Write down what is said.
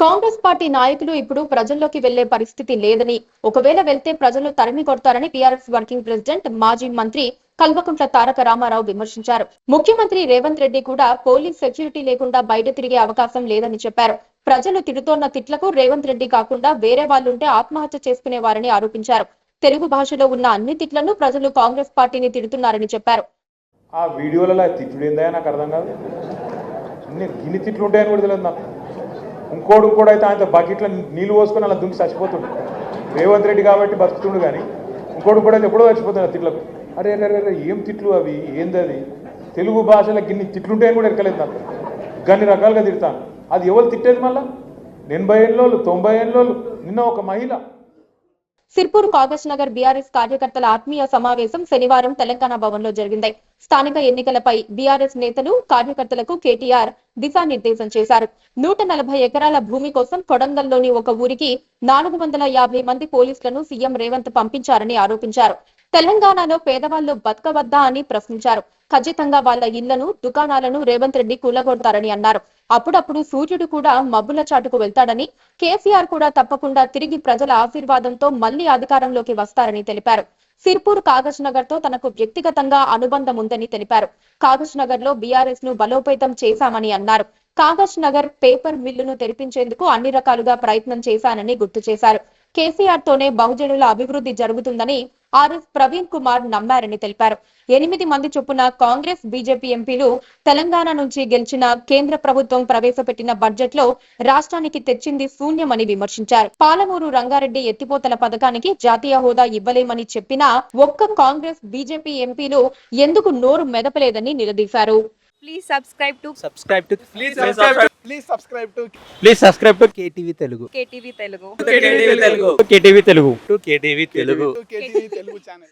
Congress party నాయకులు ఇప్పుడు ప్రజల్లోకి వెళ్లే పరిస్థితి లేదని, ఒకవేళ వెళ్తే ప్రజలు తరిమి కొడతారని టీఆర్ఎస్ వర్కింగ్ ప్రెసిడెంట్ మాజీ మంత్రి కల్వకుంట్ల తారక రామారావు విమర్శించారు. ముఖ్యమంత్రి రేవంత్ రెడ్డి కూడా పోలీస్ సెక్యూరిటీ లేకుండా బయట తిరిగే అవకాశం లేదని చెప్పారు. ప్రజలు తిడుతోన్న తిట్లకు రేవంత్ రెడ్డి కాకుండా వేరే వాళ్లుంటే ఆత్మహత్య చేసుకునేవారని ఆరోపించారు. తెలుగు భాషలో ఉన్న అన్ని తిట్లను ప్రజలు కాంగ్రెస్ పార్టీని తిడుతున్నారని చెప్పారు. ఆ వీడియోలలో తిట్టుడేందా నాకు అర్థం కాదు. గిన్ని తిట్లు ఉంటాయని కూడా తెలియదు నాకు. ఇంకోడు కూడా అయితే ఆయన బకెట్లో నీళ్ళు పోసుకొని అలా దుంకి చచ్చిపోతుండు. రేవంత్ రెడ్డి కాబట్టి బతుకుతుండు, కానీ ఇంకోడు కూడా అయితే ఎప్పుడో చచ్చిపోతున్నాడు తిట్లకు. అరే అరే అరే ఏం తిట్లు అవి, ఏంది అది? తెలుగు భాషలో గిన్ని తిట్లుంటాయని కూడా ఎక్కలేదు నాకు. గన్ని రకాలుగా తిడతాను. అది ఎవరు తిట్టేది మళ్ళా? 80 ఏళ్ళోళ్ళు 90 ఏళ్ళోళ్ళు. నిన్న ఒక మహిళ సిర్పూర్ కాగజ్ నగర్ బీఆర్ఎస్ కార్యకర్తల ఆత్మీయ సమావేశం శనివారం తెలంగాణ భవన్ లో జరిగింది. స్థానిక ఎన్నికలపై బీఆర్ఎస్ నేతలు కార్యకర్తలకు కేటీఆర్ దిశానిర్దేశం చేశారు. 140 ఎకరాల భూమి కోసం కొడంగల్లోని ఒక ఊరికి 450 మంది పోలీసులను సీఎం రేవంత్ పంపించారని ఆరోపించారు. తెలంగాణలో పేదవాళ్లు బతకవద్దా అని ప్రశ్నించారు. ఖచ్చితంగా వాళ్ల ఇళ్లను, దుకాణాలను రేవంత్ రెడ్డి కూలగొడతారని అన్నారు. అప్పుడప్పుడు సూర్యుడు కూడా మబ్బుల చాటుకు వెళ్తాడని, కేసీఆర్ కూడా తప్పకుండా తిరిగి ప్రజల ఆశీర్వాదంతో మళ్లీ అధికారంలోకి వస్తారని తెలిపారు. సిర్పూర్ కాగజ్ నగర్ తో తనకు వ్యక్తిగతంగా అనుబంధం ఉందని తెలిపారు. కాగజ్ నగర్ లో బీఆర్ఎస్ ను బలోపేతం చేశామని అన్నారు. కాగజ్ నగర్ పేపర్ మిల్లును తెరిపించేందుకు అన్ని రకాలుగా ప్రయత్నం చేశానని గుర్తు చేశారు. కేసీఆర్ తోనే బహుజనుల అభివృద్ధి జరుగుతుందని ఆర్ఎస్ ప్రవీణ్ కుమార్ నమ్మారని తెలిపారు. 8 మంది చొప్పున కాంగ్రెస్, బీజేపీ ఎంపీలు తెలంగాణ నుంచి గెలిచిన కేంద్ర ప్రభుత్వం ప్రవేశపెట్టిన బడ్జెట్ లో రాష్ట్రానికి తెచ్చింది శూన్యమని విమర్శించారు. పాలమూరు రంగారెడ్డి ఎత్తిపోతల పథకానికి జాతీయ హోదా ఇవ్వలేమని చెప్పినా ఒక్క కాంగ్రెస్, బీజేపీ ఎంపీలు ఎందుకు నోరు మెదపలేదని నిలదీశారు. Please subscribe to KTV Telugu. KTV Telugu. KTV Telugu. KTV Telugu channel.